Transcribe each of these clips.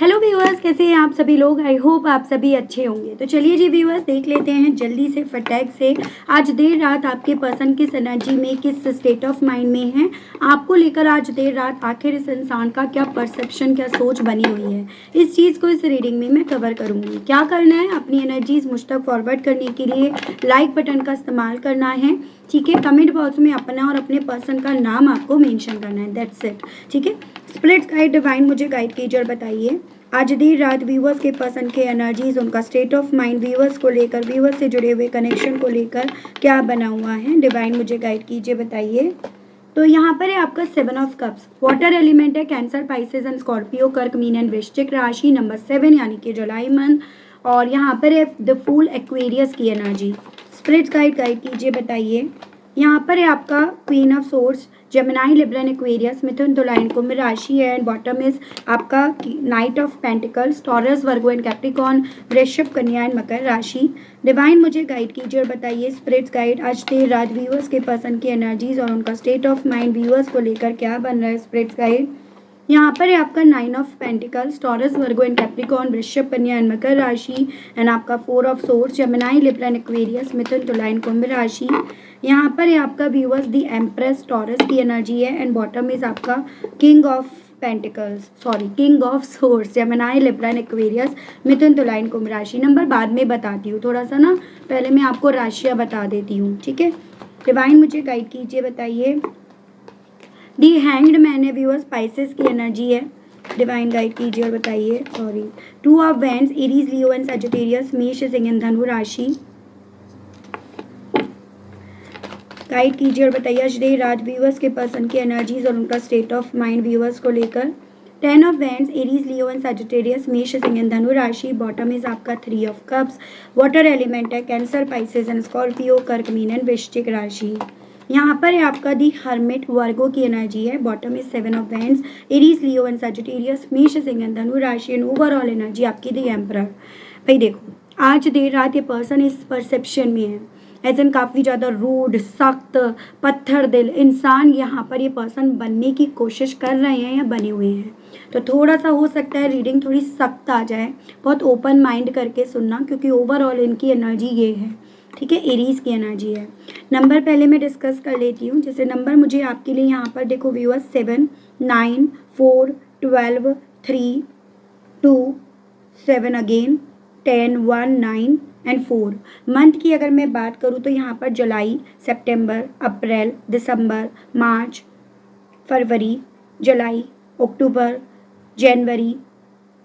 Hello viewers, कैसे हैं आप सभी लोग। आई होप आप सभी अच्छे होंगे। तो चलिए जी व्यूअर्स, देख लेते हैं जल्दी से फटाक से आज देर रात आपके पर्सन किस एनर्जी में, किस स्टेट ऑफ माइंड में है, आपको लेकर आज देर रात आखिर इस इंसान का क्या परसेप्शन, क्या सोच बनी हुई है, इस चीज़ को इस रीडिंग में मैं कवर करूँगी। क्या करना है, अपनी एनर्जीज मुझ तक फॉरवर्ड करने के लिए लाइक बटन का इस्तेमाल करना है, ठीक है। कमेंट बॉक्स में अपना और अपने पर्सन का नाम आपको मेंशन करना है, दैट्स इट, ठीक है। स्प्लिट गाइड डिवाइन मुझे गाइड कीजिए और बताइए आज देर रात व्यूवर्स के पर्सन के एनर्जीज, उनका स्टेट ऑफ माइंड व्यूवर्स को लेकर, व्यूवर्स से जुड़े हुए कनेक्शन को लेकर क्या बना हुआ है। डिवाइन मुझे गाइड कीजिए, बताइए। तो यहाँ पर है आपका 7 ऑफ कप्स, वाटर एलिमेंट है, कैंसर, पाइसेस एंड स्कॉर्पियो, कर्क, मीन एंड वृश्चिक राशि, नंबर 7 यानी कि जुलाई मंथ। और यहाँ पर है द फूल, एक्वेरियस की एनर्जी। स्पिरिट गाइड कीजिए, बताइए। यहाँ पर है आपका queen of swords, Gemini, Libran, Aquarius, मिथुन, तुला एंड कुंभ राशि है। एंड बॉटम इज आपका knight of pentacles, Taurus, Virgo and Capricorn, वृषभ, कन्या एंड मकर राशि। डिवाइन मुझे गाइड कीजिए और बताइए स्पिरिट्स गाइड आज देर रात व्यूअर्स के पर्सन की एनर्जीज और उनका स्टेट ऑफ माइंड व्यूअर्स को लेकर क्या बन रहा है। स्पिरिट्स गाइड यहाँ पर है आपका 9 of pentacles, Taurus, Virgo and Capricorn, वृषभ, कन्या एंड मकर राशि। एंड आपका 4 of swords, Gemini, Libran, Aquarius, मिथुन, तुला एंड कुंभ राशि। यहाँ पर है आपका व्यूअर्स दी एम्प्रेस, टॉरस की एनर्जी है। एंड बॉटम इज आपका king of pentacles, sorry king of swords, Gemini, Libran, Aquarius, मिथुन, तुला एंड कुंभ राशि। नंबर बाद में बताती हूँ, थोड़ा सा ना पहले मैं आपको राशियाँ बता देती हूँ, ठीक है। डिवाइन मुझे गाइड कीजिए, बताइए। दी हैंग्ड मैन है व्यूअर्स, स्पाइसेस की एनर्जी है। डिवाइन गाइड कीजिए और बताइए। Sorry, 2 of wands, Aries, Leo and Sagittarius, मेष, सिंह एंड धनु राशि। गाइड कीजिए और बताइए आज देर रात व्यूअर्स के पर्सन की एनर्जीज और उनका स्टेट ऑफ माइंड व्यूअर्स को लेकर। 10 of wands, Aries, Leo and Sagittarius, मेष, सिंह एंड धनु राशि। बॉटम इज आपका 3 ऑफ कप्स, वाटर एलिमेंट है, कैंसर, पाइसेस एंड स्कॉर्पियो, कर्क, मीन एंड वृश्चिक राशि। यहाँ पर है आपका दी हर्मिट, वर्गो की एनर्जी है। Bottom is 7 of wands, Aries, Leo and Sagittarius, मेष, सिंह एंड धनु राशि। एंड ओवरऑल एनर्जी आपकी दी एम्परर। भाई देखो, आज देर रात ये पर्सन इस परसेप्शन में है, एज एन काफ़ी ज़्यादा रूड, सख्त, पत्थर दिल इंसान यहाँ पर ये पर्सन बनने की कोशिश कर रहे हैं या बने हुए हैं। तो थोड़ा सा हो सकता है रीडिंग थोड़ी सख्त आ जाए, बहुत ओपन माइंड करके सुनना, क्योंकि ओवरऑल इनकी एनर्जी ये है, ठीक है। एरीज की एनर्जी है। नंबर पहले मैं डिस्कस कर लेती हूँ। जैसे नंबर मुझे आपके लिए यहाँ पर देखो व्यूअर्स, 7, 9, 4, 12, 3, 2, 7 अगेन, 10, 1, 9 एंड 4। मंथ की अगर मैं बात करूँ तो यहाँ पर जुलाई, सितंबर, अप्रैल, दिसंबर, मार्च, फरवरी, जुलाई, अक्टूबर, जनवरी,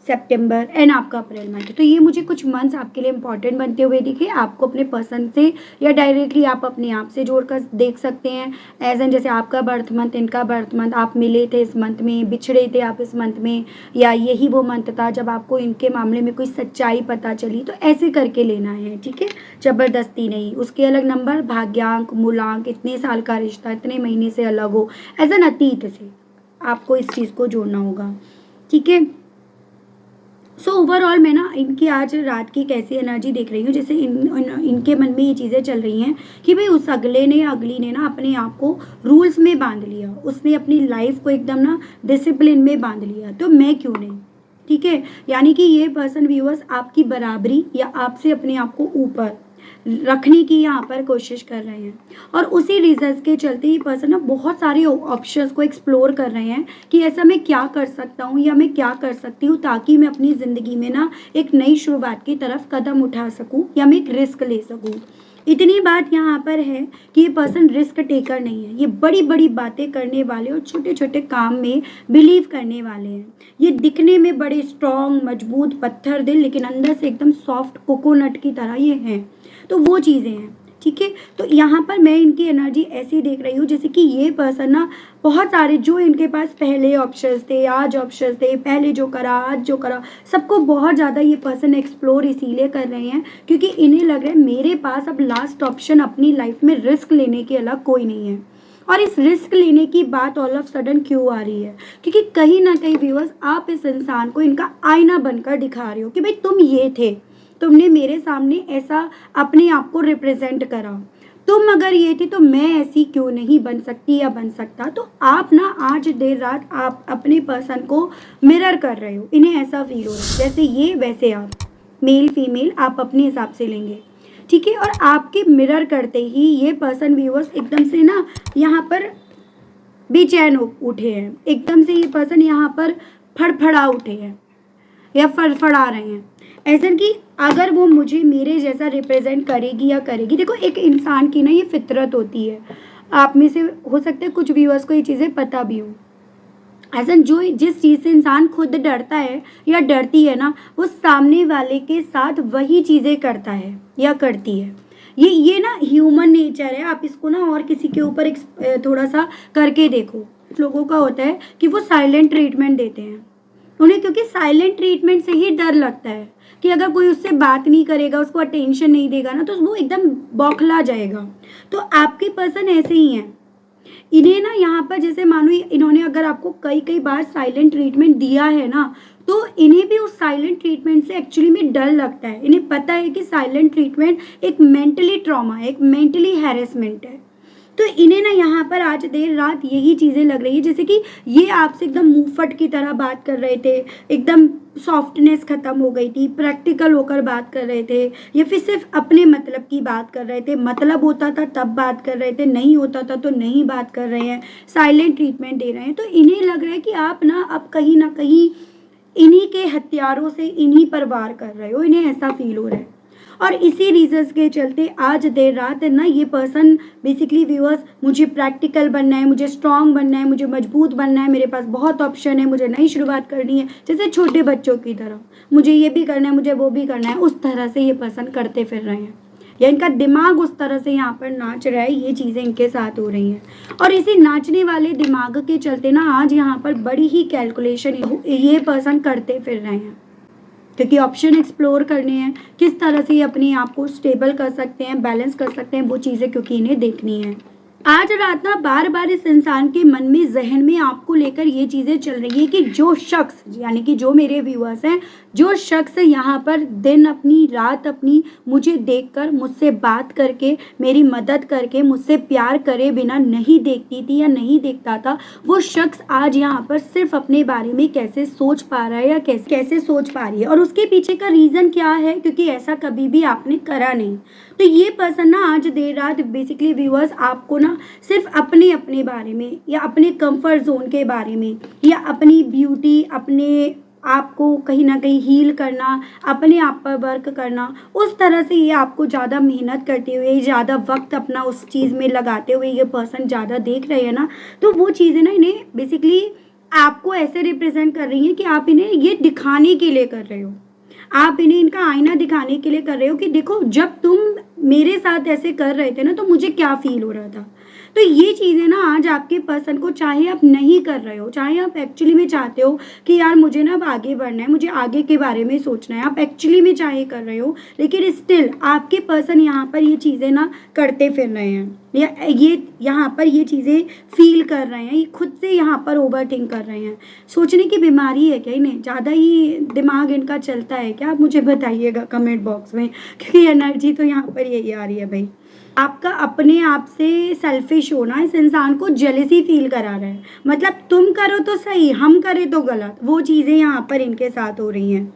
सितंबर एंड आपका अप्रैल मंथ। तो ये मुझे कुछ मंथ्स आपके लिए इंपॉर्टेंट बनते हुए दिखे। आपको अपने पर्सन से या डायरेक्टली आप अपने आप से जोड़कर देख सकते हैं। एज एन जैसे आपका बर्थ मंथ, इनका बर्थ मंथ, आप मिले थे इस मंथ में, बिछड़े थे आप इस मंथ में, या यही वो मंथ था जब आपको इनके मामले में कोई सच्चाई पता चली। तो ऐसे करके लेना है, ठीक है, ज़बरदस्ती नहीं। उसके अलग नंबर, भाग्यांक, मूलांक, इतने साल का रिश्ता, इतने महीने से अलग हो, एज एन अतीत से आपको इस चीज़ को जोड़ना होगा, ठीक है। सो ओवरऑल मैं ना इनकी आज रात की कैसी एनर्जी देख रही हूँ। जैसे इनके मन में ये चीज़ें चल रही हैं कि भाई उस अगले ने या अगली ने ना अपने आप को रूल्स में बांध लिया, उसने अपनी लाइफ को एकदम ना डिसिप्लिन में बांध लिया, तो मैं क्यों नहीं, ठीक है। यानी कि ये पर्सन व्यूअर्स आपकी बराबरी या आपसे अपने आप को ऊपर रखने की यहाँ पर कोशिश कर रहे हैं। और उसी रीजंस के चलते ये पर्सन ना बहुत सारे ऑप्शंस को एक्सप्लोर कर रहे हैं कि ऐसा मैं क्या कर सकता हूँ या मैं क्या कर सकती हूँ ताकि मैं अपनी ज़िंदगी में ना एक नई शुरुआत की तरफ कदम उठा सकूँ या मैं एक रिस्क ले सकूँ। इतनी बात यहाँ पर है कि ये पर्सन रिस्क टेकर नहीं है। ये बड़ी बड़ी बातें करने वाले और छोटे छोटे काम में बिलीव करने वाले हैं। ये दिखने में बड़े स्ट्रॉन्ग, मजबूत पत्थर दिल, लेकिन अंदर से एकदम सॉफ्ट कोकोनट की तरह ये हैं। तो वो चीज़ें हैं, ठीक है। तो यहाँ पर मैं इनकी एनर्जी ऐसी देख रही हूँ जैसे कि ये पर्सन ना बहुत सारे जो इनके पास पहले ऑप्शंस थे, आज ऑप्शंस थे, पहले जो करा, आज जो करा, सबको बहुत ज़्यादा ये पर्सन एक्सप्लोर इसीलिए कर रहे हैं क्योंकि इन्हें लग रहा है मेरे पास अब लास्ट ऑप्शन अपनी लाइफ में रिस्क लेने के अलग कोई नहीं है। और इस रिस्क लेने की बात ऑल ऑफ सडन क्यों आ रही है, क्योंकि कहीं ना कहीं व्यूअर्स आप इस इंसान को इनका आईना बनकर दिखा रहे हो कि भाई तुम ये थे, तुमने मेरे सामने ऐसा अपने आप को रिप्रेजेंट करा, तुम अगर ये थी तो मैं ऐसी क्यों नहीं बन सकती या बन सकता। तो आप ना आज देर रात आप अपने पर्सन को मिरर कर रहे हो, इन्हें ऐसा फील हो रहा है जैसे ये वैसे आप, मेल फीमेल आप अपने हिसाब से लेंगे, ठीक है। और आपके मिरर करते ही ये पर्सन व्यूअर्स एकदम से ना यहाँ पर बेचैन उठे हैं, एकदम से ये पर्सन यहाँ पर फड़फड़ा उठे हैं या फड़फड़ा रहे हैं, ऐसा कि अगर वो मुझे मेरे जैसा रिप्रेजेंट करेगी या करेगी। देखो एक इंसान की ना ये फितरत होती है, आप में से हो सकता है कुछ व्यूअर्स को ये चीज़ें पता भी हो। ऐसा जो जिस चीज़ से इंसान खुद डरता है या डरती है ना, वो सामने वाले के साथ वही चीज़ें करता है या करती है। ये ना ह्यूमन नेचर है। आप इसको ना और किसी के ऊपर थोड़ा सा करके देखो। लोगों का होता है कि वो साइलेंट ट्रीटमेंट देते हैं उन्हें, क्योंकि साइलेंट ट्रीटमेंट से ही डर लगता है कि अगर कोई उससे बात नहीं करेगा, उसको अटेंशन नहीं देगा ना, तो वो एकदम बौखला जाएगा। तो आपके पर्सन ऐसे ही हैं। इन्हें ना यहाँ पर जैसे मानो इन्होंने अगर आपको कई कई बार साइलेंट ट्रीटमेंट दिया है ना, तो इन्हें भी उस साइलेंट ट्रीटमेंट से एक्चुअली में डर लगता है। इन्हें पता है कि साइलेंट ट्रीटमेंट एक मेंटली ट्रॉमा है, एक मेंटली हैरेसमेंट है। तो इन्हें ना यहाँ पर आज देर रात यही चीज़ें लग रही है, जैसे कि ये आपसे एकदम मुंहफट की तरह बात कर रहे थे, एकदम सॉफ्टनेस ख़त्म हो गई थी, प्रैक्टिकल होकर बात कर रहे थे, या फिर सिर्फ अपने मतलब की बात कर रहे थे। मतलब होता था तब बात कर रहे थे, नहीं होता था तो नहीं बात कर रहे हैं, साइलेंट ट्रीटमेंट दे रहे हैं। तो इन्हें लग रहा है कि आप ना अब कहीं ना कहीं इन्हीं के हथियारों से इन्हीं पर वार कर रहे हो, इन्हें ऐसा फील हो रहा है। और इसी रीजंस के चलते आज देर रात है ना ये पर्सन बेसिकली व्यूअर्स, मुझे प्रैक्टिकल बनना है, मुझे स्ट्रांग बनना है, मुझे मजबूत बनना है, मेरे पास बहुत ऑप्शन है, मुझे नई शुरुआत करनी है, जैसे छोटे बच्चों की तरह मुझे ये भी करना है, मुझे वो भी करना है, उस तरह से ये पर्सन करते फिर रहे हैं, या इनका दिमाग उस तरह से यहाँ पर नाच रहा है। ये चीज़ें इनके साथ हो रही हैं और इसी नाचने वाले दिमाग के चलते ना आज यहाँ पर बड़ी ही कैलकुलेशन ये पर्सन करते फिर रहे हैं, क्योंकि ऑप्शन एक्सप्लोर करने हैं, किस तरह से ये अपने आप को स्टेबल कर सकते हैं, बैलेंस कर सकते हैं, वो चीज़ें क्योंकि इन्हें देखनी है। आज रात ना बार बार इस इंसान के मन में, जहन में आपको लेकर ये चीज़ें चल रही है कि जो शख्स, यानी कि जो मेरे व्यूअर्स हैं, जो शख्स यहाँ पर दिन अपनी रात अपनी मुझे देखकर, मुझसे बात करके, मेरी मदद करके, मुझसे प्यार करे बिना नहीं देखती थी या नहीं देखता था, वो शख्स आज यहाँ पर सिर्फ अपने बारे में कैसे सोच पा रहा है या कैसे सोच पा रही है, और उसके पीछे का रीज़न क्या है, क्योंकि ऐसा कभी भी आपने करा नहीं। तो ये पर्सन ना आज देर रात बेसिकली व्यूअर्स आपको ना सिर्फ अपने अपने बारे में या अपने कंफर्ट जोन के बारे में या अपनी ब्यूटी, अपने आपको कहीं ना कहीं हील करना, अपने आप पर वर्क करना, उस तरह से ये आपको ज़्यादा मेहनत करते हुए, ज़्यादा वक्त अपना उस चीज़ में लगाते हुए ये पर्सन ज़्यादा देख रहे हैं ना, तो वो चीज़ें ना इन्हें बेसिकली आपको ऐसे रिप्रेजेंट कर रही हैं कि आप इन्हें ये दिखाने के लिए कर रहे हो, आप इन्हें इनका आईना दिखाने के लिए कर रहे हो कि देखो जब तुम मेरे साथ ऐसे कर रहे थे ना, तो मुझे क्या फील हो रहा था। तो ये चीज़ें ना आज आपके पर्सन को, चाहे आप नहीं कर रहे हो, चाहे आप एक्चुअली में चाहते हो कि यार मुझे ना अब आगे बढ़ना है, मुझे आगे के बारे में सोचना है, आप एक्चुअली में चाहे कर रहे हो, लेकिन स्टिल आपके पर्सन यहाँ पर ये चीज़ें ना करते फिर रहे हैं, या ये यहाँ पर ये चीज़ें फील कर रहे हैं, ये खुद से यहाँ पर ओवर थिंक कर रहे हैं। सोचने की बीमारी है क्या इन्हें, ज़्यादा ही दिमाग इनका चलता है क्या, आप मुझे बताइएगा कमेंट बॉक्स में, क्योंकि एनर्जी तो यहाँ पर यही आ रही है भाई। आपका अपने आप से सेल्फिश होना इस इंसान को जेलसी फील करा रहा है, मतलब तुम करो तो सही, हम करें तो गलत, वो चीज़ें यहाँ पर इनके साथ हो रही हैं।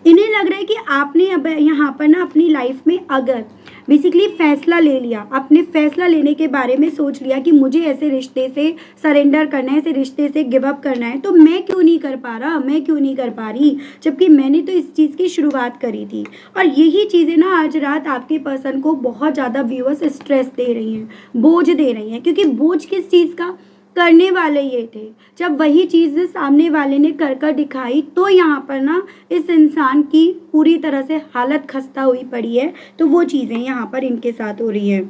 इन्हें लग रहा है कि आपने अब यहाँ पर ना अपनी लाइफ में अगर बेसिकली फैसला ले लिया, आपने फैसला लेने के बारे में सोच लिया कि मुझे ऐसे रिश्ते से सरेंडर करना है, ऐसे रिश्ते से गिव अप करना है, तो मैं क्यों नहीं कर पा रहा, मैं क्यों नहीं कर पा रही, जबकि मैंने तो इस चीज़ की शुरुआत करी थी। और यही चीज़ें ना आज रात आपके पर्सन को बहुत ज़्यादा व्यूअर्स स्ट्रेस दे रही हैं, बोझ दे रही हैं, क्योंकि बोझ किस चीज़ का, करने वाले ये थे। जब वही चीज़ सामने वाले ने कर कर दिखाई, तो यहाँ पर ना इस इंसान की पूरी तरह से हालत खस्ता हुई पड़ी है। तो वो चीज़ें यहाँ पर इनके साथ हो रही हैं,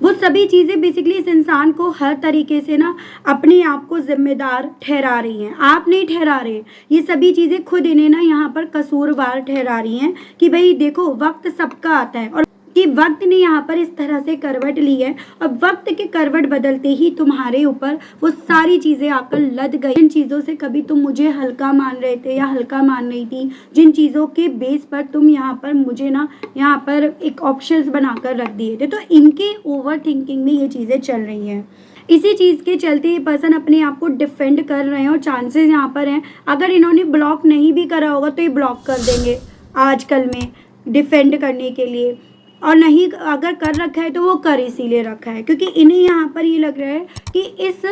वो सभी चीज़ें बेसिकली इस इंसान को हर तरीके से ना अपने आप को जिम्मेदार ठहरा रही हैं। आप नहीं ठहरा रहे, ये सभी चीज़ें खुद इन्हें ना यहाँ पर कसूरवार ठहरा रही हैं कि भाई देखो वक्त सबका आता है, और कि वक्त ने यहाँ पर इस तरह से करवट ली है और वक्त के करवट बदलते ही तुम्हारे ऊपर वो सारी चीज़ें आकर लद गई। जिन चीज़ों से कभी तुम मुझे हल्का मान रहे थे या हल्का मान रही थी, जिन चीज़ों के बेस पर तुम यहाँ पर मुझे ना यहाँ पर एक ऑप्शंस बनाकर रख दिए थे, तो इनके ओवर थिंकिंग में ये चीज़ें चल रही हैं। इसी चीज़ के चलते ये पर्सन अपने आप को डिफेंड कर रहे हैं और चांसेस यहाँ पर हैं, अगर इन्होंने ब्लॉक नहीं भी करा होगा तो ये ब्लॉक कर देंगे आजकल में डिफेंड करने के लिए, और नहीं अगर कर रखा है तो वो कर इसीलिए रखा है क्योंकि इन्हें यहाँ पर ये लग रहा है कि इस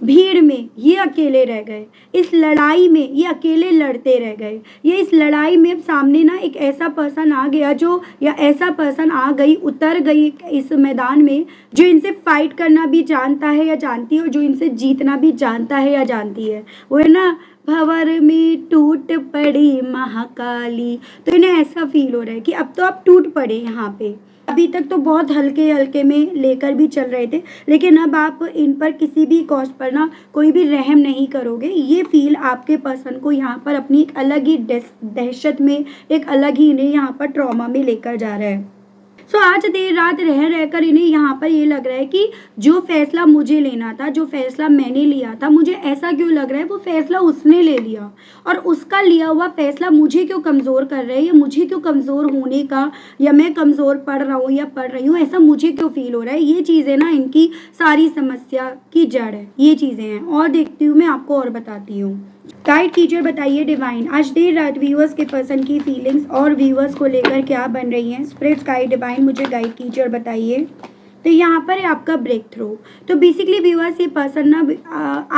भीड़ में ये अकेले रह गए, इस लड़ाई में ये अकेले लड़ते रह गए। ये इस लड़ाई में सामने ना एक ऐसा पर्सन आ गया जो, या ऐसा पर्सन आ गई, उतर गई इस मैदान में, जो इनसे फाइट करना भी जानता है या जानती है और जो इनसे जीतना भी जानता है या जानती है। वो है ना, भंवर में टूट पड़ी महाकाली। तो इन्हें ऐसा फील हो रहा है कि अब तो आप टूट पड़े यहाँ पे। अभी तक तो बहुत हल्के हल्के में लेकर भी चल रहे थे, लेकिन अब आप इन पर किसी भी कॉस्ट पर ना कोई भी रहम नहीं करोगे। ये फील आपके पर्सन को यहाँ पर अपनी एक अलग ही दहशत में, एक अलग ही इन्हें यहाँ पर ट्रॉमा में लेकर जा रहा है। सो आज देर रात रह रहकर इन्हें यहाँ पर ये लग रहा है कि जो फैसला मुझे लेना था, जो फैसला मैंने लिया था, मुझे ऐसा क्यों लग रहा है वो फैसला उसने ले लिया, और उसका लिया हुआ फैसला मुझे क्यों कमज़ोर कर रहा है, या मुझे क्यों कमज़ोर होने का, या मैं कमज़ोर पड़ रहा हूँ या पड़ रही हूँ, ऐसा मुझे क्यों फील हो रहा है। ये चीज़ें ना इनकी सारी समस्या की जड़ है, ये चीज़ें हैं। और देखती हूँ मैं आपको और बताती हूँ। गाइड कीजिए, बताइए डिवाइन, आज देर रात व्यूअर्स के पर्सन की फीलिंग्स और व्यूअर्स को लेकर क्या बन रही हैं। स्पिरिट्स गाइड डिवाइन मुझे गाइड कीजिए और बताइए। तो यहाँ पर है आपका ब्रेक थ्रू। तो बेसिकली व्यूअर्स ये पर्सन ना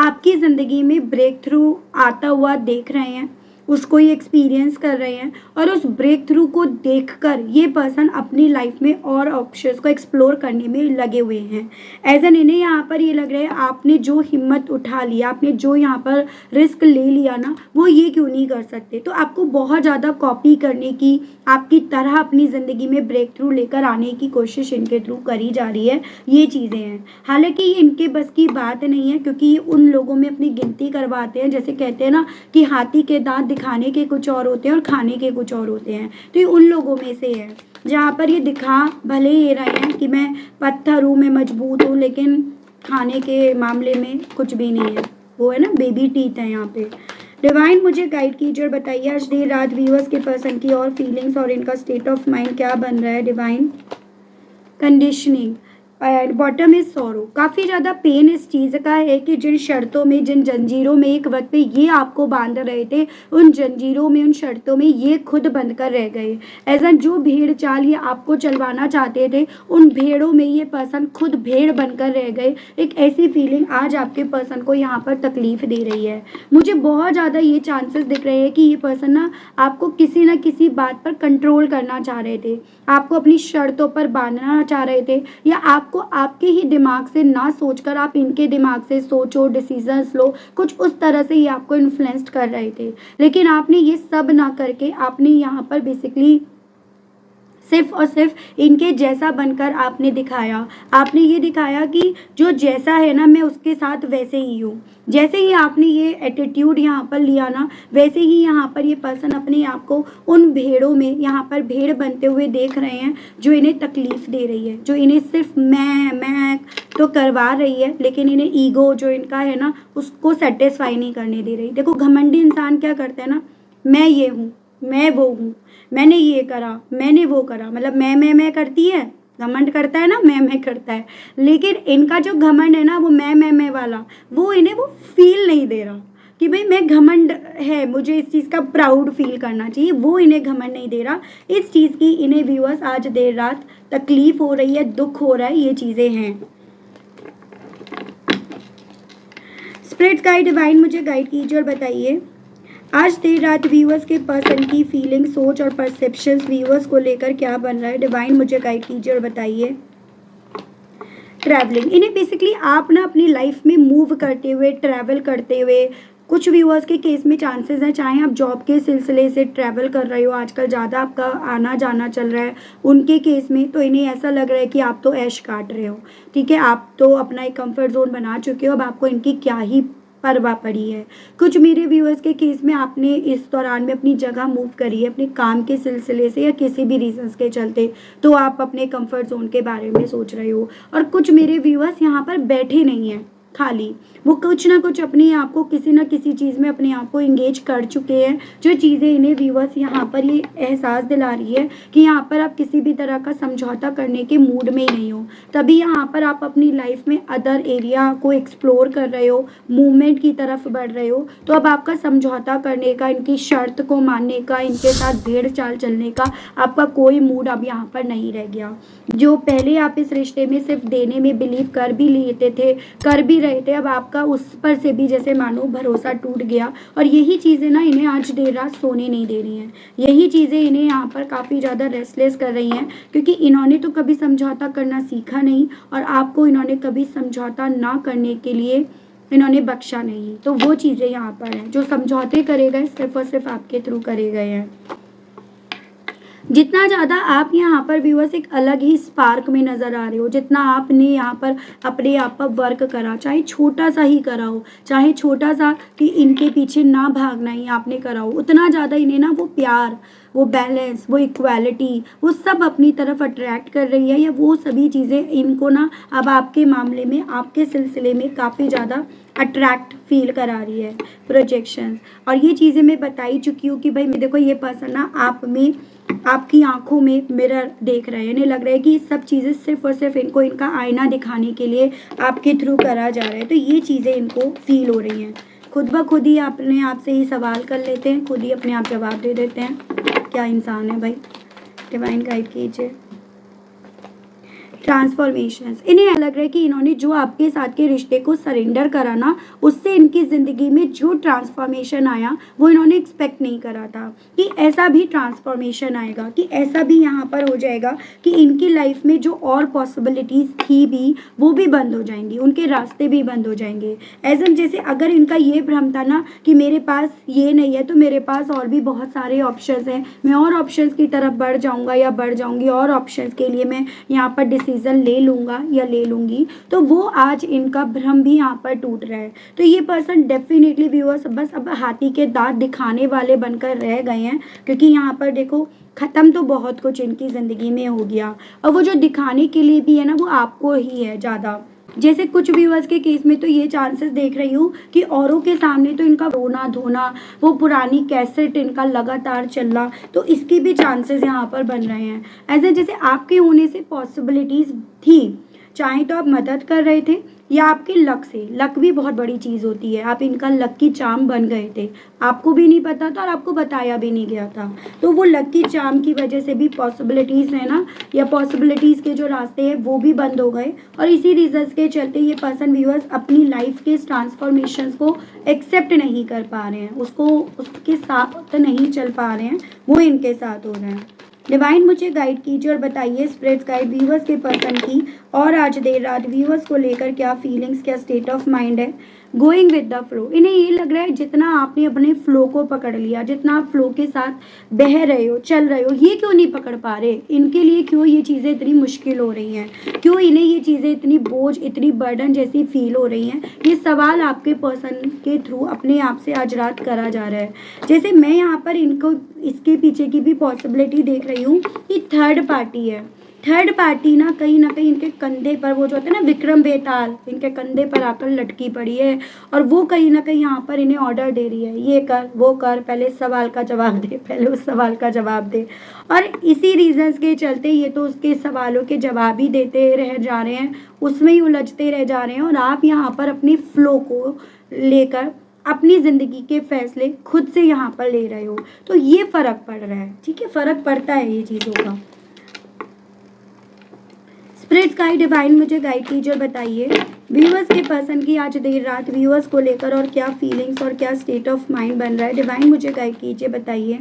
आपकी ज़िंदगी में ब्रेक थ्रू आता हुआ देख रहे हैं, उसको ये एक्सपीरियंस कर रहे हैं, और उस ब्रेक थ्रू को देखकर ये पर्सन अपनी लाइफ में और ऑप्शंस को एक्सप्लोर करने में लगे हुए हैं। एज एन इन्हें यहाँ पर ये लग रहा है आपने जो हिम्मत उठा लिया, आपने जो यहाँ पर रिस्क ले लिया ना, वो ये क्यों नहीं कर सकते। तो आपको बहुत ज़्यादा कॉपी करने की, आपकी तरह अपनी ज़िंदगी में ब्रेक थ्रू लेकर आने की कोशिश इनके थ्रू करी जा रही है। ये चीज़ें हैं, हालांकि ये इनके बस की बात नहीं है, क्योंकि ये उन लोगों में अपनी गिनती करवाते हैं, जैसे कहते हैं ना कि हाथी के दांत दिखाने के कुछ और होते हैं और खाने के कुछ और होते हैं। तो ये उन लोगों में से है जहाँ पर ये दिखा भले ये रहे हैं कि मैं पत्थर हूँ, मैं मजबूत हूँ, लेकिन खाने के मामले में कुछ भी नहीं है। वो है ना, बेबी टीथ है यहाँ पे। डिवाइन मुझे गाइड कीजिए और बताइए आज देर रात व्यूअर्स के पर्सन की और फीलिंग्स और इनका स्टेट ऑफ माइंड क्या बन रहा है। Divine conditioning and bottom is sorrow. काफ़ी ज़्यादा पेन इस चीज़ का है कि जिन शर्तों में, जिन जंजीरों में एक वक्त पे ये आपको बांध रहे थे, उन जंजीरों में, उन शर्तों में ये खुद बंद कर रह गए। ऐसा जो भेड़ चाल ये आपको चलवाना चाहते थे, उन भेड़ों में ये पर्सन खुद भेड़ बनकर रह गए। एक ऐसी फीलिंग आज आपके पर्सन को यहाँ पर तकलीफ दे रही है। मुझे बहुत ज़्यादा ये चांसेस दिख रहे हैं कि ये पर्सन ना आपको किसी न किसी बात पर कंट्रोल करना चाह रहे थे, आपको अपनी शर्तों पर बांधना चाह रहे थे, या आपको आपके ही दिमाग से ना सोचकर आप इनके दिमाग से सोचो, डिसीजंस लो, कुछ उस तरह से ये आपको इन्फ्लुएंस कर रहे थे। लेकिन आपने ये सब ना करके आपने यहाँ पर बेसिकली सिर्फ और सिर्फ इनके जैसा बनकर आपने दिखाया। आपने ये दिखाया कि जो जैसा है ना, मैं उसके साथ वैसे ही हूँ। जैसे ही आपने ये एटीट्यूड यहाँ पर लिया ना, वैसे ही यहाँ पर ये पर्सन अपने आप को उन भेड़ों में यहाँ पर भेड़ बनते हुए देख रहे हैं, जो इन्हें तकलीफ़ दे रही है, जो इन्हें सिर्फ मैं तो करवा रही है, लेकिन इन्हें ईगो जो इनका है ना, उसको सेटिस्फाई नहीं करने दे रही। देखो, घमंडी इंसान क्या करता है ना, मैं ये हूँ, मैं वो हूँ, मैंने ये करा, मैंने वो करा, मतलब मैं करती है, घमंड करता है ना, मैं करता है। लेकिन इनका जो घमंड है ना, वो मैं वाला, वो इन्हें वो फील नहीं दे रहा कि भाई मैं घमंड है, मुझे इस चीज़ का प्राउड फील करना चाहिए, वो इन्हें घमंड नहीं दे रहा। इस चीज़ की इन्हें व्यूअर्स आज देर रात तकलीफ हो रही है, दुख हो रहा है, ये चीज़ें हैं। स्पिरिट गाइड डिवाइन मुझे गाइड कीजिए और बताइए आज देर रात व्यूअर्स के पर्सन की फीलिंग, सोच और परसेप्शंस व्यूअर्स को लेकर क्या बन रहा है। डिवाइन मुझे गाइड कीजिए और बताइए। ट्रैवलिंग, इन्हें बेसिकली आप ना अपनी लाइफ में मूव करते हुए, ट्रैवल करते हुए, कुछ व्यूअर्स के केस में चांसेस हैं, चाहे आप जॉब के सिलसिले से ट्रैवल कर रहे हो, आजकल ज़्यादा आपका आना जाना चल रहा है, उनके केस में तो इन्हें ऐसा लग रहा है कि आप तो ऐश काट रहे हो। ठीक है, आप तो अपना एक कंफर्ट जोन बना चुके हो, अब आपको इनकी क्या ही परवाह पड़ी है। कुछ मेरे व्यूअर्स के केस में आपने इस दौरान में अपनी जगह मूव करी है अपने काम के सिलसिले से या किसी भी रीजंस के चलते, तो आप अपने कंफर्ट जोन के बारे में सोच रहे हो। और कुछ मेरे व्यूअर्स यहाँ पर बैठे नहीं हैं खाली, वो कुछ ना कुछ अपने आप को किसी ना किसी चीज़ में अपने आप को इंगेज कर चुके हैं, जो चीज़ें इन्हें व्यूअर्स यहाँ पर ये एहसास दिला रही है कि यहाँ पर आप किसी भी तरह का समझौता करने के मूड में ही नहीं हो। तभी यहाँ पर आप अपनी लाइफ में अदर एरिया को एक्सप्लोर कर रहे हो, मूवमेंट की तरफ बढ़ रहे हो। तो अब आपका समझौता करने का, इनकी शर्त को मानने का, इनके साथ भेड़ चाल चलने का आपका कोई मूड अब यहाँ पर नहीं रह गया। जो पहले आप इस रिश्ते में सिर्फ देने में बिलीव कर भी लेते थे, कर भी रहे थे, अब आपका उस पर से भी जैसे मानो भरोसा टूट गया। और यही चीज़ें ना इन्हें आज देर रात सोने नहीं दे रही हैं। यही चीज़ें इन्हें यहाँ पर काफ़ी ज़्यादा रेस्टलेस कर रही हैं, क्योंकि इन्होंने तो कभी समझौता करना सीखा नहीं और आपको इन्होंने कभी समझौता ना करने के लिए इन्होंने बख्शा नहीं। तो वो चीज़ें यहाँ पर हैं, जो समझौते करे गए सिर्फ और सिर्फ आपके थ्रू करे गए हैं। जितना ज़्यादा आप यहाँ पर व्यूअर्स एक अलग ही स्पार्क में नज़र आ रहे हो, जितना आपने यहाँ पर अपने आप पर वर्क करा, चाहे छोटा सा ही करा हो, चाहे छोटा सा कि इनके पीछे ना भागना ही आपने करा हो, उतना ज़्यादा इन्हें ना वो प्यार, वो बैलेंस, वो इक्वालिटी, वो सब अपनी तरफ अट्रैक्ट कर रही है, या वो सभी चीज़ें इनको ना अब आपके मामले में, आपके सिलसिले में काफ़ी ज़्यादा अट्रैक्ट फील करा रही है, प्रोजेक्शंस। और ये चीज़ें मैं बता ही चुकी हूँ कि भाई देखो ये पर्सन ना आप में, आपकी आंखों में मिरर देख रहे हैं। इन्हें लग रहा है कि ये सब चीज़ें सिर्फ और सिर्फ इनको इनका आईना दिखाने के लिए आपके थ्रू करा जा रहा है। तो ये चीज़ें इनको फील हो रही हैं। खुद ब खुद ही अपने आप से ही सवाल कर लेते हैं, खुद ही अपने आप जवाब दे देते हैं, क्या इंसान है भाई। डिवाइन गाइड कीजिए। ट्रांसफॉर्मेशंस, इन्हें लग रहा है कि इन्होंने जो आपके साथ के रिश्ते को सरेंडर करा ना, उससे इनकी ज़िंदगी में जो ट्रांसफॉर्मेशन आया वो इन्होंने एक्सपेक्ट नहीं करा था कि ऐसा भी ट्रांसफॉर्मेशन आएगा, कि ऐसा भी यहाँ पर हो जाएगा कि इनकी लाइफ में जो और पॉसिबिलिटीज़ थी भी वो भी बंद हो जाएंगी, उनके रास्ते भी बंद हो जाएंगे। एज जैसे अगर इनका ये भ्रम था ना कि मेरे पास ये नहीं है तो मेरे पास और भी बहुत सारे ऑप्शंस हैं, मैं और ऑप्शंस की तरफ बढ़ जाऊँगा या बढ़ जाऊँगी, और ऑप्शंस के लिए मैं यहाँ पर डिसीजन ले लूँगा या ले लूँगी, तो वो आज इनका भ्रम भी यहाँ पर टूट रहा है। तो ये पर्सन डेफिनेटली व्यूअर्स बस अब हाथी के दांत दिखाने वाले बनकर रह गए हैं, क्योंकि यहाँ पर देखो ख़त्म तो बहुत कुछ इनकी ज़िंदगी में हो गया, और वो जो दिखाने के लिए भी है ना वो आपको ही है ज़्यादा। जैसे कुछ व्यूअर्स के केस में तो ये चांसेस देख रही हूँ कि औरों के सामने तो इनका रोना धोना, वो पुरानी कैसेट इनका लगातार चलना, तो इसके भी चांसेस यहाँ पर बन रहे हैं। ऐसे जैसे आपके होने से पॉसिबिलिटीज़ थी, चाहे तो आप मदद कर रहे थे या आपके लक से, लक भी बहुत बड़ी चीज़ होती है, आप इनका लक की चार्म बन गए थे, आपको भी नहीं पता था और आपको बताया भी नहीं गया था। तो वो लक की चार्म की वजह से भी पॉसिबिलिटीज़ है ना, या पॉसिबिलिटीज़ के जो रास्ते हैं वो भी बंद हो गए, और इसी रीजंस के चलते ये पर्सन व्यूअर्स अपनी लाइफ के ट्रांसफॉर्मेशंस को एक्सेप्ट नहीं कर पा रहे हैं, उसको उसके साथ नहीं चल पा रहे हैं, वो इनके साथ हो रहे हैं। डिवाइन मुझे गाइड कीजिए और बताइए स्पिरिट्स गाइड व्यूअर्स के पर्सन की और आज देर रात व्यूअर्स को लेकर क्या फीलिंग्स, क्या स्टेट ऑफ माइंड है। गोइंग विद द फ्लो, इन्हें ये लग रहा है जितना आपने अपने फ्लो को पकड़ लिया, जितना आप फ्लो के साथ बह रहे हो, चल रहे हो, ये क्यों नहीं पकड़ पा रहे, इनके लिए क्यों ये चीज़ें इतनी मुश्किल हो रही हैं, क्यों इन्हें ये चीज़ें इतनी बोझ, इतनी बर्डन जैसी फील हो रही हैं। ये सवाल आपके पर्सन के थ्रू अपने आप से आज रात करा जा रहा है। जैसे मैं यहाँ पर इनको इसके पीछे की भी पॉसिबिलिटी देख रही हूँ कि थर्ड पार्टी है। थर्ड पार्टी ना कहीं इनके कंधे पर, वो जो होता है ना विक्रम बेताल, इनके कंधे पर आकर लटकी पड़ी है, और वो कहीं ना कहीं यहाँ पर इन्हें ऑर्डर दे रही है, ये कर वो कर, पहले इस सवाल का जवाब दे, पहले उस सवाल का जवाब दे। और इसी रीजंस के चलते ये तो उसके सवालों के जवाब ही देते रह जा रहे हैं, उसमें ही उलझते रह जा रहे हैं, और आप यहाँ पर अपनी फ्लो को लेकर अपनी ज़िंदगी के फैसले खुद से यहाँ पर ले रहे हो। तो ये फ़र्क पड़ रहा है, ठीक है, फ़र्क पड़ता है ये चीज़ों का। स्पिरिट्स गाइड डिवाइन मुझे गाइड कीजिए और बताइए व्यूअर्स के पर्सन की आज देर रात व्यूअर्स को लेकर और क्या फीलिंग्स और क्या स्टेट ऑफ माइंड बन रहा है। डिवाइन मुझे गाइड कीजिए, बताइए।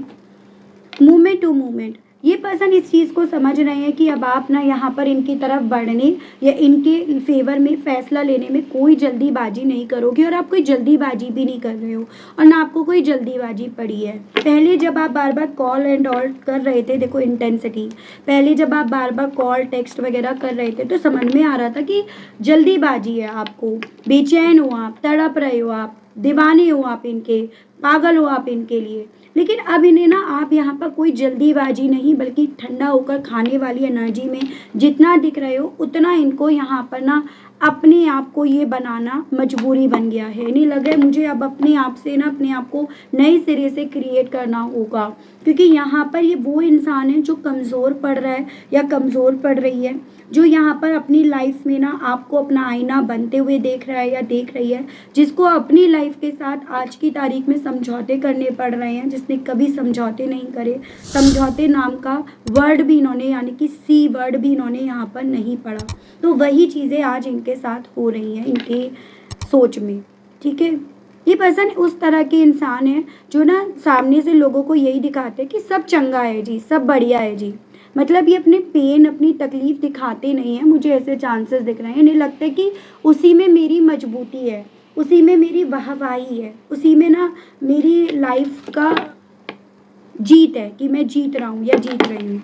मूवमेंट टू मूवमेंट, ये पर्सन इस चीज़ को समझ रहे हैं कि अब आप ना यहाँ पर इनकी तरफ बढ़ने या इनके फेवर में फैसला लेने में कोई जल्दीबाजी नहीं करोगे, और आप कोई जल्दीबाजी भी नहीं कर रहे हो, और ना आपको कोई जल्दीबाजी पड़ी है। पहले जब आप बार बार कॉल एंड ऑल कर रहे थे, देखो इंटेंसिटी, पहले जब आप बार बार कॉल टेक्स्ट वगैरह कर रहे थे तो समझ में आ रहा था कि जल्दीबाजी है, आपको बेचैन हो, आप तड़प रहे हो, आप दीवाने हो आप इनके, पागल हो आप इनके लिए। लेकिन अब इन्हें ना आप यहाँ पर कोई जल्दीबाजी नहीं बल्कि ठंडा होकर खाने वाली एनर्जी में जितना दिख रहे हो उतना इनको यहाँ पर ना अपने आप को ये बनाना मजबूरी बन गया है। इन्हें लग रहा है मुझे अब अपने आप से ना अपने आप को नए सिरे से क्रिएट करना होगा, क्योंकि यहाँ पर ये वो इंसान है जो कमज़ोर पड़ रहा है या कमज़ोर पड़ रही है, जो यहाँ पर अपनी लाइफ में ना आपको अपना आईना बनते हुए देख रहा है या देख रही है, जिसको अपनी लाइफ के साथ आज की तारीख में समझौते करने पड़ रहे हैं, जिसने कभी समझौते नहीं करे। समझौते नाम का वर्ड भी इन्होंने यानी कि सी वर्ड भी इन्होंने यहाँ पर नहीं पढ़ा। तो वही चीज़ें आज इनके साथ हो रही हैं इनके सोच में। ठीक है, ये पर्सन उस तरह के इंसान है जो ना सामने से लोगों को यही दिखाते हैं कि सब चंगा है जी, सब बढ़िया है जी। मतलब ये अपने पेन अपनी तकलीफ दिखाते नहीं है। मुझे ऐसे चांसेस दिख रहे हैं। इन्हें लगता है कि उसी में मेरी मजबूती है, उसी में मेरी वाहवाही है, उसी में ना मेरी लाइफ का जीत है कि मैं जीत रहा हूँ या जीत रही हूँ।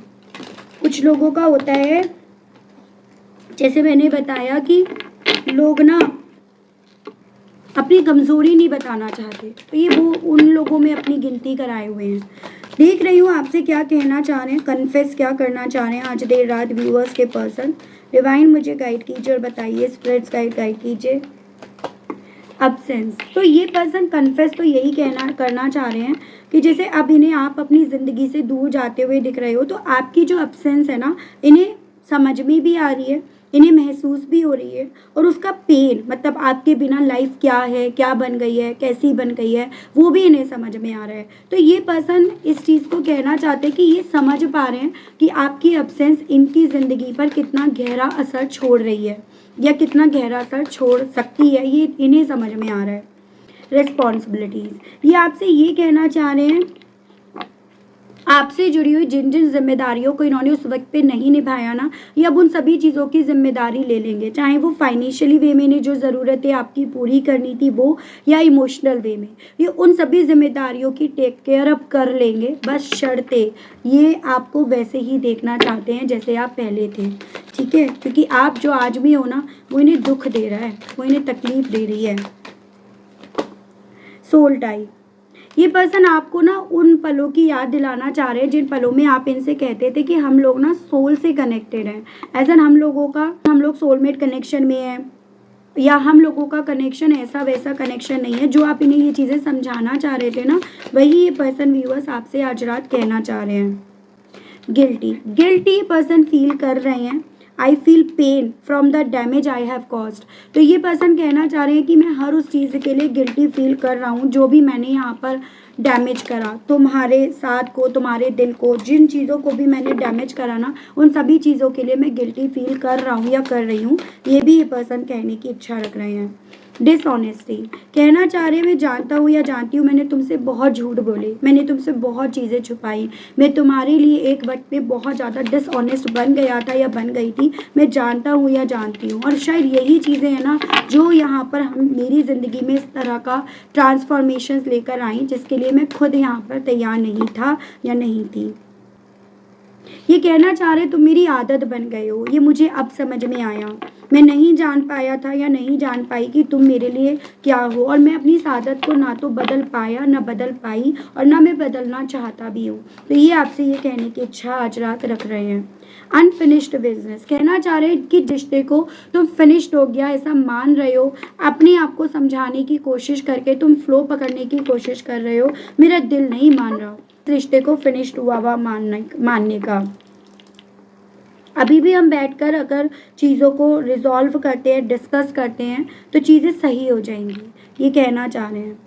कुछ लोगों का होता है, जैसे मैंने बताया कि लोग ना अपनी कमज़ोरी नहीं बताना चाहते, तो ये वो उन लोगों में अपनी गिनती कराए हुए हैं। देख रही हूँ आपसे क्या कहना चाह रहे हैं, कन्फेस क्या करना चाह रहे हैं आज देर रात व्यूअर्स के पर्सन। डिवाइन मुझे गाइड कीजिए और बताइए, स्पिरिट्स गाइड कीजिए। अब्सेंस, तो ये पर्सन कन्फेस तो यही करना चाह रहे हैं कि जैसे अब इन्हें आप अपनी ज़िंदगी से दूर जाते हुए दिख रहे हो, तो आपकी जो अब्सेंस है ना इन्हें समझ में भी आ रही है, इन्हें महसूस भी हो रही है, और उसका पेन मतलब आपके बिना लाइफ क्या है, क्या बन गई है, कैसी बन गई है, वो भी इन्हें समझ में आ रहा है। तो ये पर्सन इस चीज़ को कहना चाहते हैं कि ये समझ पा रहे हैं कि आपकी अब्सेंस इनकी ज़िंदगी पर कितना गहरा असर छोड़ रही है या कितना गहरा असर छोड़ सकती है, ये इन्हें समझ में आ रहा है। रिस्पॉन्सिबिलिटीज़, ये आपसे ये कहना चाह रहे हैं आपसे जुड़ी हुई जिन जिन जिम्मेदारियों को इन्होंने उस वक्त पे नहीं निभाया ना, ये अब उन सभी चीज़ों की जिम्मेदारी ले लेंगे, चाहे वो फाइनेंशियली वे में इन्हें जो ज़रूरतें आपकी पूरी करनी थी वो, या इमोशनल वे में, ये उन सभी जिम्मेदारियों की टेक केयर अब कर लेंगे। बस शर्ते ये आपको वैसे ही देखना चाहते हैं जैसे आप पहले थे। ठीक है, क्योंकि आप जो आज भी हो ना वो इन्हें दुख दे रहा है, वो इन्हें तकलीफ दे रही है। सोल टाई, ये पर्सन आपको ना उन पलों की याद दिलाना चाह रहे हैं जिन पलों में आप इनसे कहते थे कि हम लोग ना सोल से कनेक्टेड हैं। ऐसा हम लोग सोलमेट कनेक्शन में हैं, या हम लोगों का कनेक्शन ऐसा वैसा कनेक्शन नहीं है। जो आप इन्हें ये चीज़ें समझाना चाह रहे थे ना, वही ये पर्सन व्यूअर्स आपसे आज रात कहना चाह रहे हैं। गिल्टी पर्सन फील कर रहे हैं। I feel pain from the damage I have caused, तो ये पर्सन कहना चाह रहे हैं कि मैं हर उस चीज़ के लिए गिल्टी फील कर रहा हूँ जो भी मैंने यहाँ पर डैमेज करा, तुम्हारे साथ को, तुम्हारे दिल को, जिन चीज़ों को भी मैंने डैमेज करा ना, उन सभी चीज़ों के लिए मैं गिल्टी फील कर रहा हूँ या कर रही हूँ। ये भी ये पर्सन कहने की इच्छा रख रहे हैं। डिसऑनेस्टी, कहना चाह रहे हैं मैं जानता हूँ या जानती हूँ मैंने तुमसे बहुत झूठ बोले, मैंने तुमसे बहुत चीज़ें छुपाई, मैं तुम्हारे लिए एक वक्त पे बहुत ज़्यादा डिसऑनेस्ट बन गया था या बन गई थी, मैं जानता हूँ या जानती हूँ। और शायद यही चीज़ें हैं ना जो यहाँ पर हम मेरी ज़िंदगी में इस तरह का ट्रांसफॉर्मेशंस लेकर आई, जिसके लिए मैं खुद यहाँ पर तैयार नहीं था या नहीं थी। ये कहना चाह रहे तुम मेरी आदत बन गए हो, ये मुझे अब समझ में आया। मैं नहीं जान पाया था या नहीं जान पाई कि तुम मेरे लिए क्या हो, और मैं अपनी इस आदत को ना तो बदल पाया, ना बदल पाई, और ना मैं बदलना चाहता भी हूँ। तो ये आपसे ये कहने की इच्छा आज रात रख रहे हैं। अनफिनिश्ड बिजनेस, कहना चाह रहे हैं कि रिश्ते को तुम फिनिश्ड हो गया ऐसा मान रहे हो, अपने आप को समझाने की कोशिश करके तुम फ्लो पकड़ने की कोशिश कर रहे हो, मेरा दिल नहीं मान रहा रिश्ते को फिनिश्ड हुआ हुआ मानने का। अभी भी हम बैठकर अगर चीज़ों को रिजॉल्व करते हैं, डिस्कस करते हैं, तो चीज़ें सही हो जाएंगी। ये कहना चाह रहे हैं,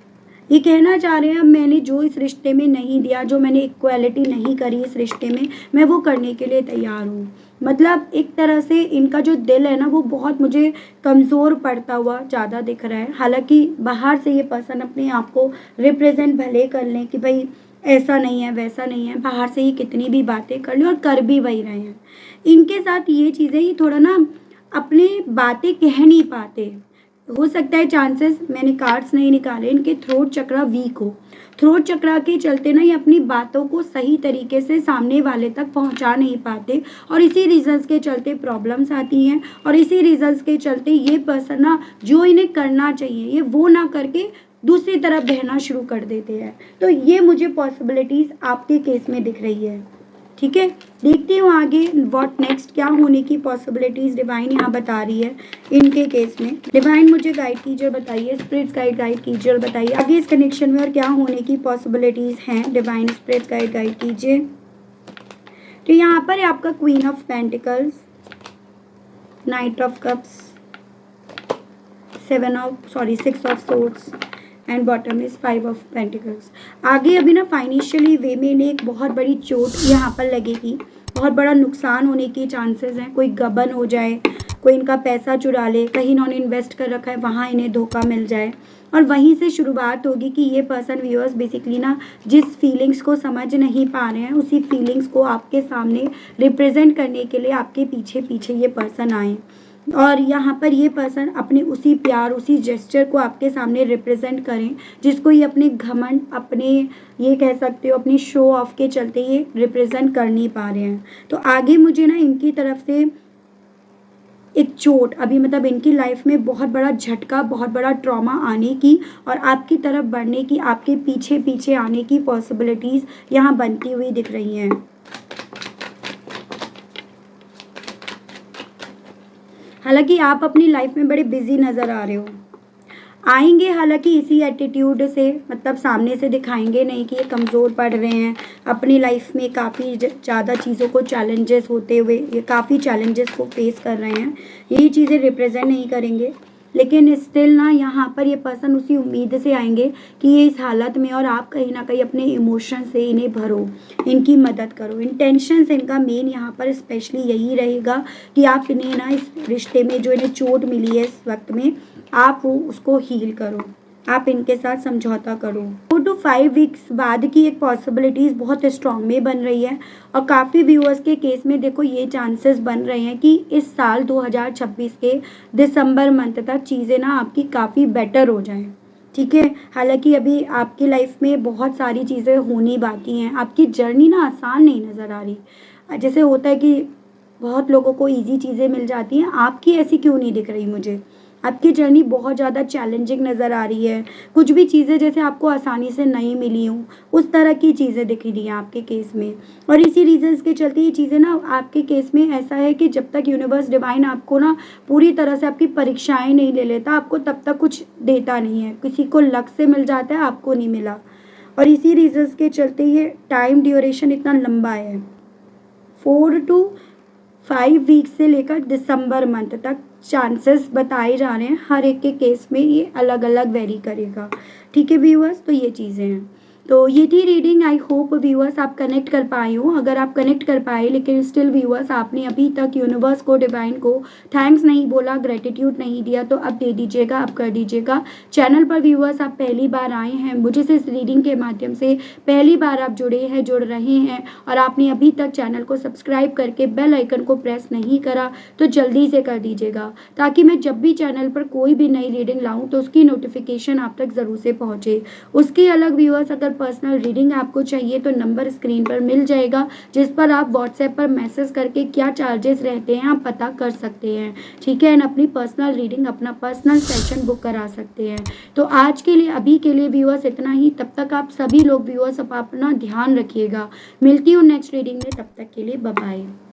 ये कहना चाह रहे हैं अब मैंने जो इस रिश्ते में नहीं दिया, जो मैंने इक्वालिटी नहीं करी इस रिश्ते में, मैं वो करने के लिए तैयार हूँ। मतलब एक तरह से इनका जो दिल है ना वो बहुत मुझे कमज़ोर पड़ता हुआ ज़्यादा दिख रहा है। हालांकि बाहर से ये पर्सन अपने आप को रिप्रेजेंट भले कर लें कि भाई ऐसा नहीं है वैसा नहीं है, बाहर से ही कितनी भी बातें कर लें और कर भी वही रहे हैं। इनके साथ ये चीज़ें ये थोड़ा ना अपनी बातें कह नहीं पाते। हो सकता है चांसेस, मैंने कार्ड्स नहीं निकाले, इनके थ्रोट चक्रा वीक हो। थ्रोट चक्रा के चलते ना ये अपनी बातों को सही तरीके से सामने वाले तक पहुंचा नहीं पाते, और इसी रीजंस के चलते प्रॉब्लम्स आती हैं, और इसी रीजंस के चलते ये पर्सन ना जो इन्हें करना चाहिए ये वो ना करके दूसरी तरफ बहना शुरू कर देते हैं। तो ये मुझे पॉसिबिलिटीज़ आपके केस में दिख रही है। ठीक है, देखती हूँ आगे व्हाट नेक्स्ट, क्या होने की पॉसिबिलिटीज़ डिवाइन यहाँ बता रही है इनके केस में। डिवाइन मुझे गाइड कीजिए और बताइए, स्पिरिट्स गाइड कीजिए और बताइए आगे इस कनेक्शन में और क्या होने की पॉसिबिलिटीज़ हैं। डिवाइन स्पिरिट्स गाइड कीजिए। तो यहाँ पर है आपका queen of pentacles, night of cups, six of swords and bottom is 5 of pentacles. आगे अभी ना फाइनेंशियली वे में इन्हें एक बहुत बड़ी चोट यहाँ पर लगेगी, बहुत बड़ा नुकसान होने के चांसेस हैं। कोई गबन हो जाए, कोई इनका पैसा चुरा ले, कहीं इन्होंने इन्वेस्ट कर रखा है वहाँ इन्हें धोखा मिल जाए, और वहीं से शुरुआत होगी कि ये पर्सन व्यूअर्स बेसिकली ना जिस फीलिंग्स को समझ नहीं पा रहे हैं उसी फीलिंग्स को आपके सामने रिप्रेजेंट करने के लिए आपके पीछे पीछे ये पर्सन आए, और यहाँ पर ये पर्सन अपने उसी प्यार, उसी जेस्चर को आपके सामने रिप्रेजेंट करें जिसको ये अपने घमंड, अपने ये कह सकते हो अपनी शो ऑफ के चलते ये रिप्रेजेंट कर नहीं पा रहे हैं। तो आगे मुझे ना इनकी तरफ से एक चोट, अभी मतलब इनकी लाइफ में बहुत बड़ा झटका, बहुत बड़ा ट्रॉमा आने की और आपकी तरफ बढ़ने की, आपके पीछे पीछे आने की पॉसिबिलिटीज़ यहाँ बनती हुई दिख रही हैं। हालांकि आप अपनी लाइफ में बड़े बिजी नज़र आ रहे हो, आएंगे हालांकि इसी एटीट्यूड से, मतलब सामने से दिखाएंगे नहीं कि ये कमज़ोर पड़ रहे हैं, अपनी लाइफ में काफ़ी ज़्यादा चीज़ों को चैलेंजेस होते हुए ये काफ़ी चैलेंजेस को फेस कर रहे हैं, यही चीज़ें रिप्रेजेंट नहीं करेंगे। लेकिन स्टिल ना यहाँ पर ये पर्सन उसी उम्मीद से आएंगे कि ये इस हालत में, और आप कहीं ना कहीं अपने इमोशन से इन्हें भरो, इनकी मदद करो। इंटेंशन से इनका मेन यहाँ पर स्पेशली यही रहेगा कि आप इन्हें ना इस रिश्ते में जो इन्हें चोट मिली है इस वक्त में, आप वो उसको हील करो, आप इनके साथ समझौता करो। 4 to 5 वीक्स बाद की एक पॉसिबिलिटीज़ बहुत स्ट्रॉन्ग में बन रही है, और काफ़ी व्यूअर्स के केस में देखो ये चांसेस बन रहे हैं कि इस साल 2026 के दिसंबर मंथ तक चीज़ें ना आपकी काफ़ी बेटर हो जाएं। ठीक है, हालांकि अभी आपकी लाइफ में बहुत सारी चीज़ें होनी बाकी हैं, आपकी जर्नी ना आसान नहीं नज़र आ रही। जैसे होता है कि बहुत लोगों को ईजी चीज़ें मिल जाती हैं, आपकी ऐसी क्यों नहीं दिख रही मुझे? आपकी जर्नी बहुत ज़्यादा चैलेंजिंग नज़र आ रही है, कुछ भी चीज़ें जैसे आपको आसानी से नहीं मिली हों उस तरह की चीज़ें दिख रही हैं आपके केस में। और इसी रीजंस के चलते ये चीज़ें ना आपके केस में ऐसा है कि जब तक यूनिवर्स डिवाइन आपको ना पूरी तरह से आपकी परीक्षाएं नहीं ले लेता, आपको तब तक कुछ देता नहीं है। किसी को लक से मिल जाता है, आपको नहीं मिला, और इसी रीजंस के चलते ये टाइम ड्यूरेशन इतना लंबा है। 4 to 5 वीक से लेकर दिसंबर मंथ तक चांसेस बताए जा रहे हैं, हर एक के केस में ये अलग अलग वेरी करेगा। ठीक है व्यूअर्स, तो ये चीज़ें हैं। तो ये थी रीडिंग। आई होप व्यूअर्स आप कनेक्ट कर पाए हो। अगर आप कनेक्ट कर पाए लेकिन स्टिल व्यूअर्स आपने अभी तक यूनिवर्स को, डिवाइन को थैंक्स नहीं बोला, ग्रेटिट्यूड नहीं दिया, तो अब दे दीजिएगा, अब कर दीजिएगा। चैनल पर व्यूअर्स आप पहली बार आए हैं, मुझे से इस रीडिंग के माध्यम से पहली बार आप जुड़ रहे हैं और आपने अभी तक चैनल को सब्सक्राइब करके बेल आइकन को प्रेस नहीं करा तो जल्दी से कर दीजिएगा, ताकि मैं जब भी चैनल पर कोई भी नई रीडिंग लाऊं तो उसकी नोटिफिकेशन आप तक ज़रूर से पहुंचे। उसके अलग व्यूअर्स अगर पर्सनल रीडिंग आपको चाहिए तो नंबर स्क्रीन पर मिल जाएगा, जिस पर आप व्हाट्सएप पर मैसेज करके क्या चार्जेस रहते हैं आप पता कर सकते हैं। ठीक है, एंड अपनी पर्सनल रीडिंग, अपना पर्सनल सेशन बुक करा सकते हैं। तो आज के लिए, अभी के लिए व्यूअर्स इतना ही। तब तक आप सभी लोग व्यूअर्स अपना ध्यान रखिएगा। मिलती हूँ नेक्स्ट रीडिंग में, तब तक के लिए बाय बाय।